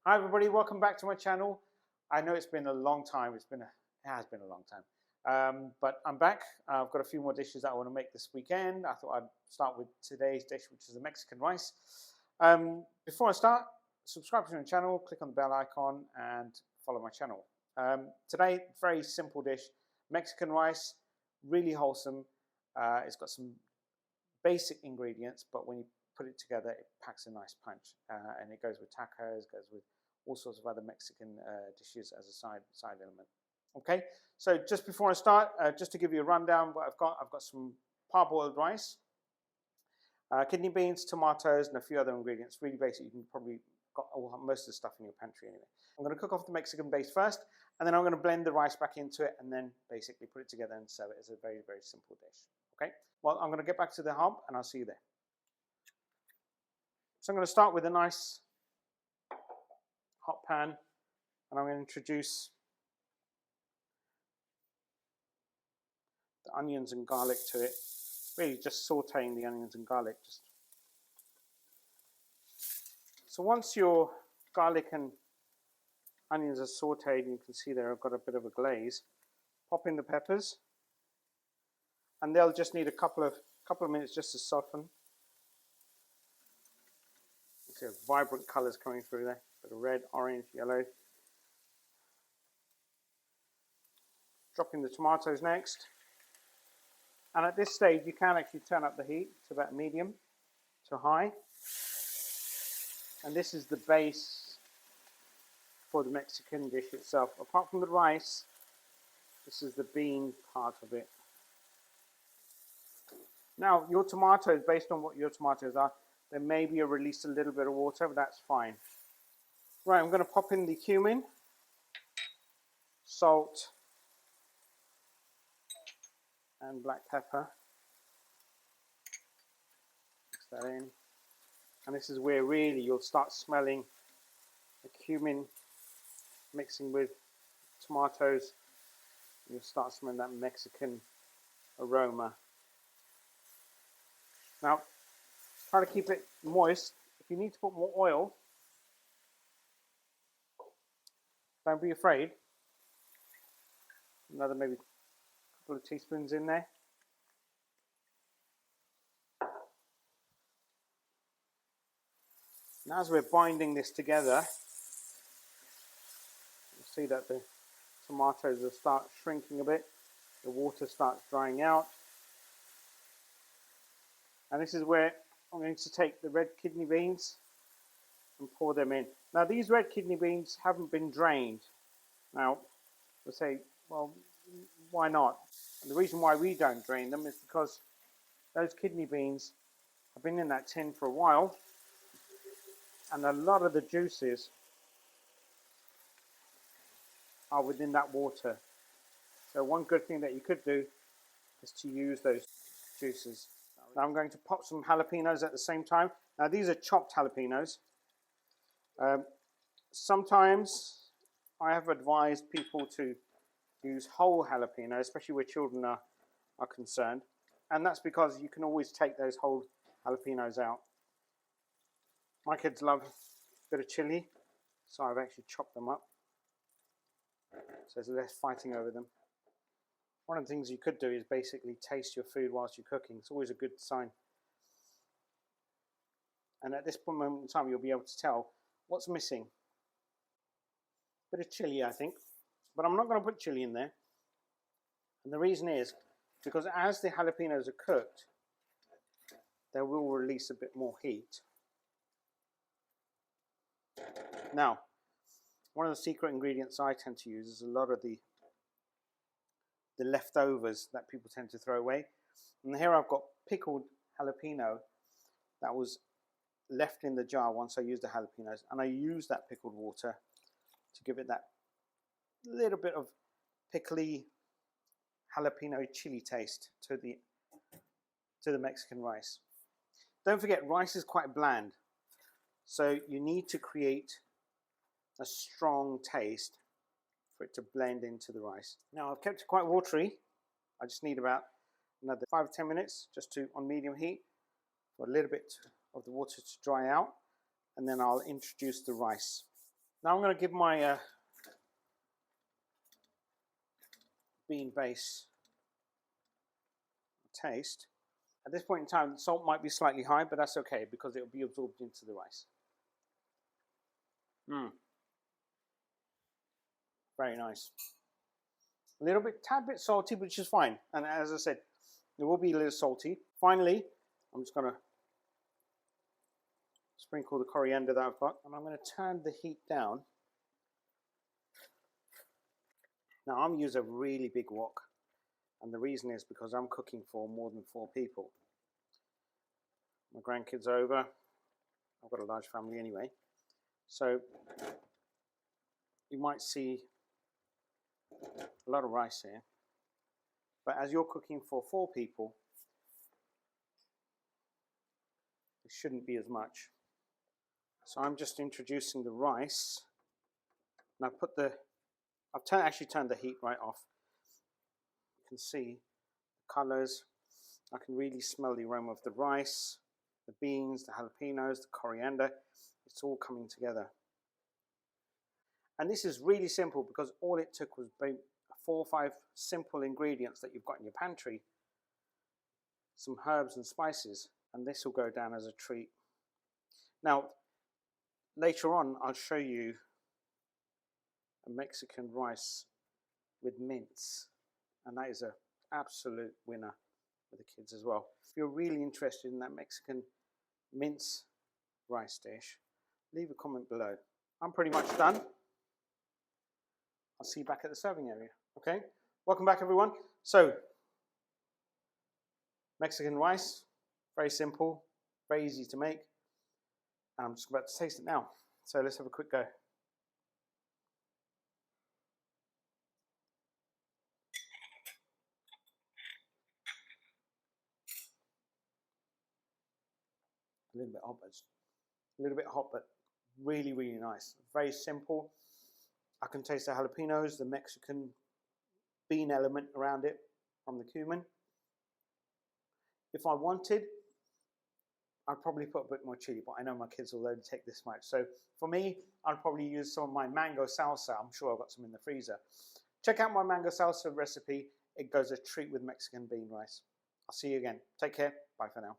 Hi everybody, welcome back to my channel. I know it's been a long time. It has been a long time. But I'm back. I've got a few more dishes that I want to make this weekend. I thought I'd start with today's dish, which is the Mexican rice. Before I start, subscribe to my channel, click on the bell icon and follow my channel. Today, very simple dish, Mexican rice, really wholesome. It's got some basic ingredients, but when you put it together, it packs a nice punch, and it goes with tacos, goes with all sorts of other Mexican dishes as a side element. Okay, so just before I start, just to give you a rundown, what I've got some parboiled rice, kidney beans, tomatoes, and a few other ingredients. Really basic. You can probably got most of the stuff in your pantry anyway. I'm going to cook off the Mexican base first, and then I'm going to blend the rice back into it, and then basically put it together and serve it as a very, very simple dish. Okay. Well, I'm going to get back to the hob, and I'll see you there. So I'm going to start with a nice hot pan, and I'm going to introduce the onions and garlic to it. Really just sauteing the onions and garlic. So once your garlic and onions are sauteed, and you can see there I've got a bit of a glaze, pop in the peppers, and they'll just need a couple of minutes just to soften. You see vibrant colors coming through there, bit of red, orange, yellow. Drop in the tomatoes next. And at this stage, you can actually turn up the heat to about medium to high. And this is the base for the Mexican dish itself. Apart from the rice, this is the bean part of it. Now, your tomatoes, based on what your tomatoes are, they may be released a little bit of water, but that's fine. Right, I'm going to pop in the cumin, salt, and black pepper. Mix that in. And this is where really you'll start smelling the cumin mixing with tomatoes. You'll start smelling that Mexican aroma. Now, try to keep it moist. If you need to put more oil, don't be afraid. Another maybe a couple of teaspoons in there. Now as we're binding this together, you'll see that the tomatoes will start shrinking a bit. The water starts drying out. And this is where I'm going to take the red kidney beans and pour them in. Now these red kidney beans haven't been drained. Now, we'll say, well, why not? And the reason why we don't drain them is because those kidney beans have been in that tin for a while, and a lot of the juices are within that water. So one good thing that you could do is to use those juices. Now I'm going to pop some jalapeños at the same time. Now these are chopped jalapeños. Sometimes I have advised people to use whole jalapeños, especially where children are concerned. And that's because you can always take those whole jalapeños out. My kids love a bit of chili, so I've actually chopped them up. So there's less fighting over them. One of the things you could do is basically taste your food whilst you're cooking. It's always a good sign. And at this moment in time, you'll be able to tell what's missing. A bit of chili, I think. But I'm not going to put chili in there. And the reason is because as the jalapeños are cooked, they will release a bit more heat. Now, one of the secret ingredients I tend to use is a lot of the leftovers that people tend to throw away. And here I've got pickled jalapeno that was left in the jar once I used the jalapenos, and I used that pickled water to give it that little bit of pickly jalapeno chili taste to the Mexican rice. Don't forget, rice is quite bland, so you need to create a strong taste for it to blend into the rice. Now I've kept it quite watery. I just need about another 5 or 10 minutes just to on medium heat for a little bit of the water to dry out, and then I'll introduce the rice. Now I'm going to give my bean base a taste. At this point in time, the salt might be slightly high, but that's okay because it will be absorbed into the rice. Very nice. A little bit, tad bit salty, which is fine. And as I said, it will be a little salty. Finally, I'm just going to sprinkle the coriander that I've got, and I'm going to turn the heat down. Now I'm using a really big wok, and the reason is because I'm cooking for more than 4 people. My grandkids are over. I've got a large family anyway. So you might see a lot of rice here. But as you're cooking for 4 people, it shouldn't be as much. So I'm just introducing the rice. And I've actually turned the heat right off. You can see the colours. I can really smell the aroma of the rice, the beans, the jalapeños, the coriander. It's all coming together. And this is really simple because all it took was 4 or 5 simple ingredients that you've got in your pantry, some herbs and spices, and this will go down as a treat. Now, later on, I'll show you a Mexican rice with mince, and that is an absolute winner for the kids as well. If you're really interested in that Mexican mince rice dish, leave a comment below. I'm pretty much done. I'll see you back at the serving area. Okay, welcome back everyone. So, Mexican rice, very simple, very easy to make. And I'm just about to taste it now. So let's have a quick go. A little bit hot, but really, really nice. Very simple. I can taste the jalapeños, the Mexican bean element around it from the cumin. If I wanted, I'd probably put a bit more chili, but I know my kids will only take this much. So for me, I'd probably use some of my mango salsa. I'm sure I've got some in the freezer. Check out my mango salsa recipe. It goes a treat with Mexican bean rice. I'll see you again. Take care. Bye for now.